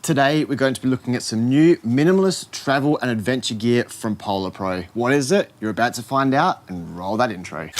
Today, we're going to be looking at some new minimalist travel and adventure gear from PolarPro. What is it? You're about to find out, and roll that intro.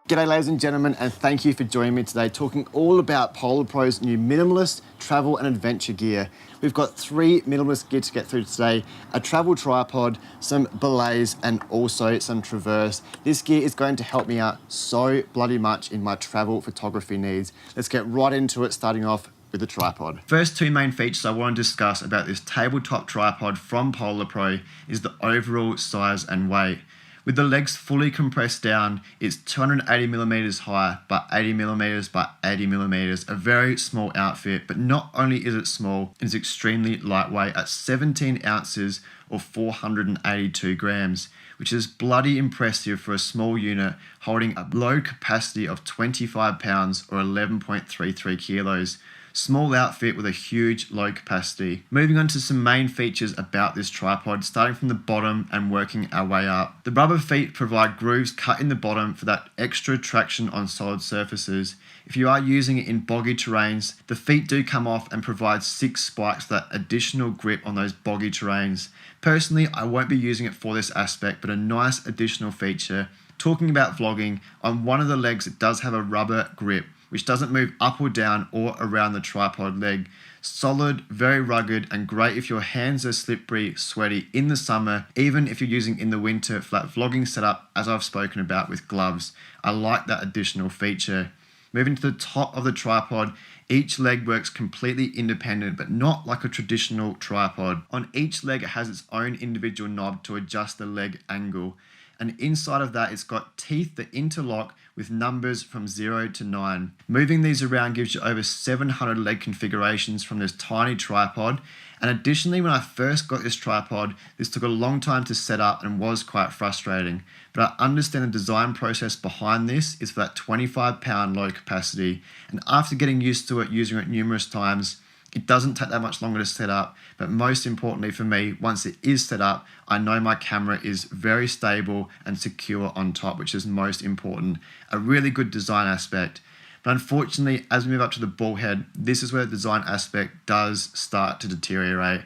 G'day ladies and gentlemen, and thank you for joining me today talking all about PolarPro's new minimalist travel and adventure gear. We've got 3 minimalist gear to get through today: a travel tripod, some belays, and also some traverse. This gear is going to help me out so bloody much in my travel photography needs. Let's get right into it, starting off with the tripod. First 2 main features I want to discuss about this tabletop tripod from PolarPro is the overall size and weight. With the legs fully compressed down, it's 280mm high by 80mm by 80mm, a very small outfit, but not only is it small, it's extremely lightweight at 17 ounces or 482 grams, which is bloody impressive for a small unit holding a low capacity of 25 pounds or 11.33 kilos. Small outfit with a huge low capacity. Moving on to some main features about this tripod, starting from the bottom and working our way up. The rubber feet provide grooves cut in the bottom for that extra traction on solid surfaces. If you are using it in boggy terrains, the feet do come off and provide 6 spikes for that additional grip on those boggy terrains. Personally, I won't be using it for this aspect, but a nice additional feature. Talking about vlogging, on one of the legs it does have a rubber grip, which doesn't move up or down or around the tripod leg. Solid, very rugged, and great if your hands are slippery, sweaty in the summer, even if you're using in the winter for that vlogging setup, as I've spoken about with gloves. I like that additional feature. Moving to the top of the tripod, each leg works completely independent, but not like a traditional tripod. On each leg, it has its own individual knob to adjust the leg angle. And inside of that, it's got teeth that interlock with numbers from 0 to 9. Moving these around gives you over 700 leg configurations from this tiny tripod. And additionally, when I first got this tripod, this took a long time to set up and was quite frustrating. But I understand the design process behind this is for that 25-pound low capacity. And after getting used to it, using it numerous times, it doesn't take that much longer to set up, but most importantly for me, once it is set up, I know my camera is very stable and secure on top, which is most important. A really good design aspect. But unfortunately, as we move up to the ball head, this is where the design aspect does start to deteriorate.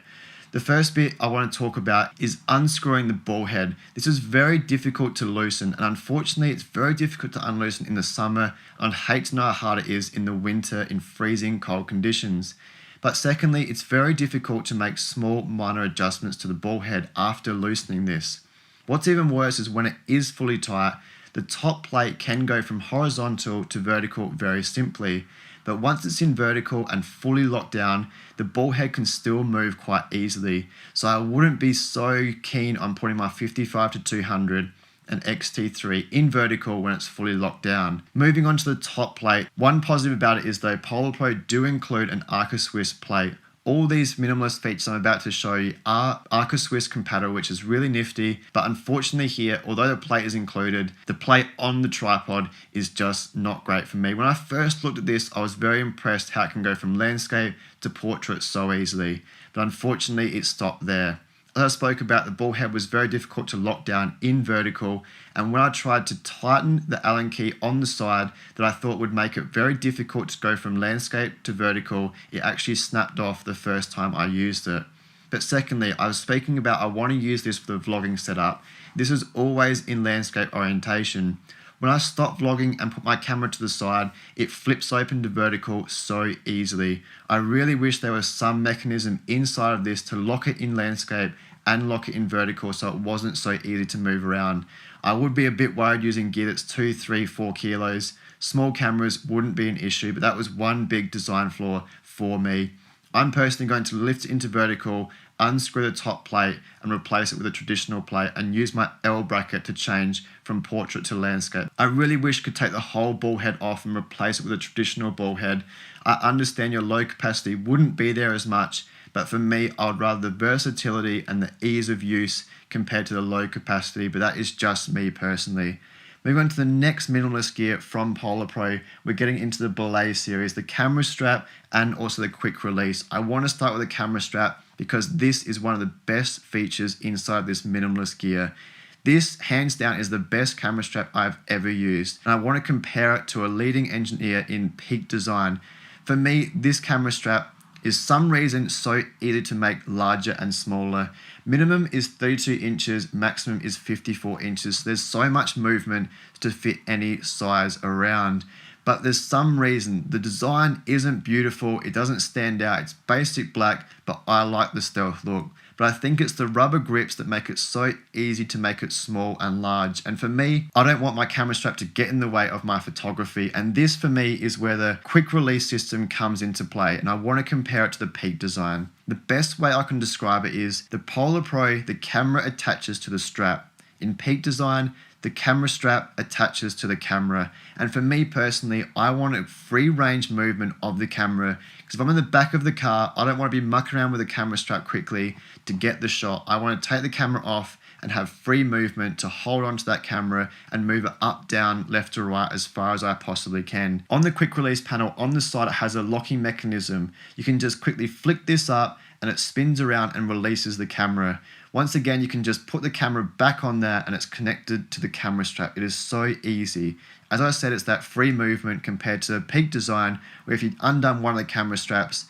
The first bit I want to talk about is unscrewing the ball head. This is very difficult to loosen, and unfortunately it's very difficult to unloosen in the summer. I'd hate to know how hard it is in the winter in freezing cold conditions. But secondly, it's very difficult to make small minor adjustments to the ball head after loosening this. What's even worse is when it is fully tight, the top plate can go from horizontal to vertical very simply. But once it's in vertical and fully locked down, the ball head can still move quite easily. So I wouldn't be so keen on putting my 55-200 and XT3 in vertical when it's fully locked down. Moving on to the top plate, one positive about it is though PolarPro do include an Arca Swiss plate. All these minimalist features I'm about to show you are Arca Swiss compatible, which is really nifty, but unfortunately here, although the plate is included, the plate on the tripod is just not great for me. When I first looked at this, I was very impressed how it can go from landscape to portrait so easily, but unfortunately it stopped there. As I spoke about, the ball head was very difficult to lock down in vertical, and when I tried to tighten the Allen key on the side that I thought would make it very difficult to go from landscape to vertical, it actually snapped off the first time I used it. But secondly, I was speaking about I want to use this for the vlogging setup. This is always in landscape orientation. When I stop vlogging and put my camera to the side, it flips open to vertical so easily. I really wish there was some mechanism inside of this to lock it in landscape and lock it in vertical so it wasn't so easy to move around. I would be a bit worried using gear that's 2, 3, 4 kilos. Small cameras wouldn't be an issue, but that was one big design flaw for me. I'm personally going to lift it into vertical, unscrew the top plate and replace it with a traditional plate and use my L bracket to change from portrait to landscape. I really wish I could take the whole ball head off and replace it with a traditional ball head. I understand your low capacity wouldn't be there as much, but for me, I would rather the versatility and the ease of use compared to the low capacity, but that is just me personally. Moving on to the next minimalist gear from PolarPro, we're getting into the Belay Series, the camera strap and also the quick release. I want to start with the camera strap because this is one of the best features inside this minimalist gear. This, hands down, is the best camera strap I've ever used, and I want to compare it to a leading engineer in peak design. For me, this camera strap is some reason so easy to make larger and smaller. Minimum is 32 inches, maximum is 54 inches. So there's so much movement to fit any size around. But there's some reason the design isn't beautiful, it doesn't stand out, it's basic black, but I like the stealth look. But I think it's the rubber grips that make it so easy to make it small and large. And for me, I don't want my camera strap to get in the way of my photography. And this for me is where the quick release system comes into play. And I want to compare it to the peak design. The best way I can describe it is the PolarPro, the camera attaches to the strap. In peak design, the camera strap attaches to the camera. And for me personally, I want a free range movement of the camera, because if I'm in the back of the car, I don't want to be mucking around with the camera strap quickly to get the shot. I want to take the camera off and have free movement to hold onto that camera and move it up, down, left to right as far as I possibly can. On the quick release panel on the side, it has a locking mechanism. You can just quickly flick this up and it spins around and releases the camera. Once again, you can just put the camera back on there and it's connected to the camera strap. It is so easy. As I said, it's that free movement compared to peak design, where if you'd undone one of the camera straps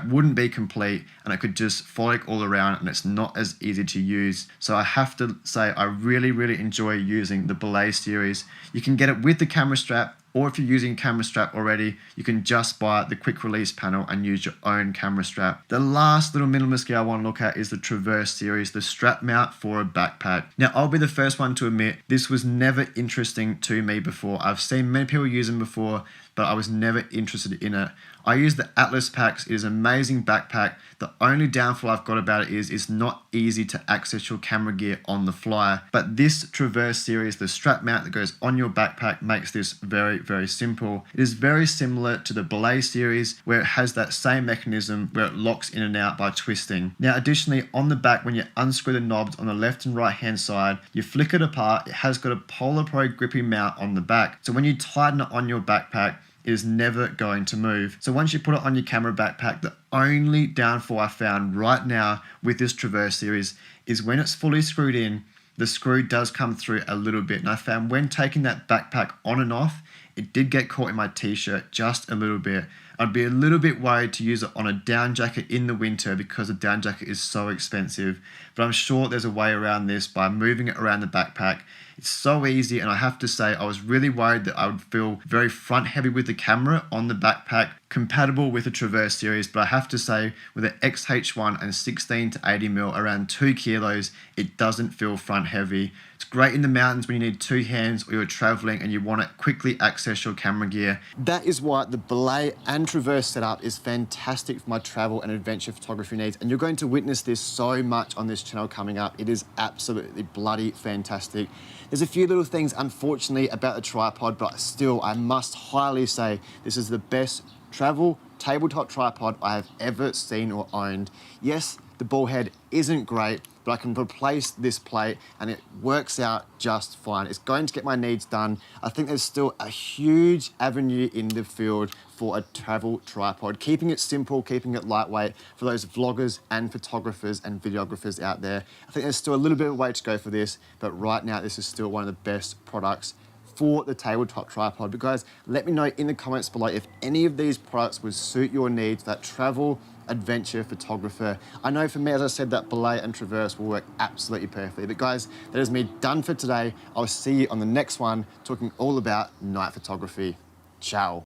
wouldn't be complete and it could just frolic all around, and it's not as easy to use. So I have to say I really enjoy using the Belay series. You can get it with the camera strap, or if you're using a camera strap already, you can just buy the quick release panel and use your own camera strap. The last little minimalist gear I want to look at is the Traverse series, the strap mount for a backpack. Now, I'll be the first one to admit this was never interesting to me before. I've seen many people use them before, but I was never interested in it. I use the Atlas packs. It is an amazing backpack. The only downfall I've got about it is it's not easy to access your camera gear on the fly. But this Traverse series, the strap mount that goes on your backpack, makes this very simple. It is very similar to the Belay series, where it has that same mechanism where it locks in and out by twisting. Now, additionally, on the back, when you unscrew the knobs on the left and right hand side, you flick it apart. It has got a PolarPro grippy mount on the back. So when you tighten it on your backpack, it is never going to move. So once you put it on your camera backpack, the only downfall I found right now with this Traverse series is when it's fully screwed in, the screw does come through a little bit. And I found when taking that backpack on and off, it did get caught in my t-shirt just a little bit. I'd be a little bit worried to use it on a down jacket in the winter because the down jacket is so expensive. But I'm sure there's a way around this by moving it around the backpack. It's so easy, and I have to say I was really worried that I would feel very front heavy with the camera on the backpack, compatible with the Traverse series, but I have to say with the XH1 and 16 to 80mm, around 2 kilos, it doesn't feel front heavy. It's great in the mountains when you need 2 hands or you're traveling and you want to quickly access your camera gear. That is why the Belay and Traverse setup is fantastic for my travel and adventure photography needs, and you're going to witness this so much on this channel coming up. It is absolutely bloody fantastic. There's a few little things, unfortunately, about the tripod, but still, I must highly say this is the best travel tabletop tripod I have ever seen or owned. Yes, the ball head isn't great, but I can replace this plate and it works out just fine. It's going to get my needs done. I think there's still a huge avenue in the field for a travel tripod, keeping it simple, keeping it lightweight for those vloggers and photographers and videographers out there. I think there's still a little bit of a way to go for this, but right now this is still one of the best products for the tabletop tripod. But guys, let me know in the comments below if any of these products would suit your needs, that travel adventure photographer. I know for me, as I said, that Belay and Traverse will work absolutely perfectly. But guys, that is me done for today. I'll see you on the next one, talking all about night photography. Ciao.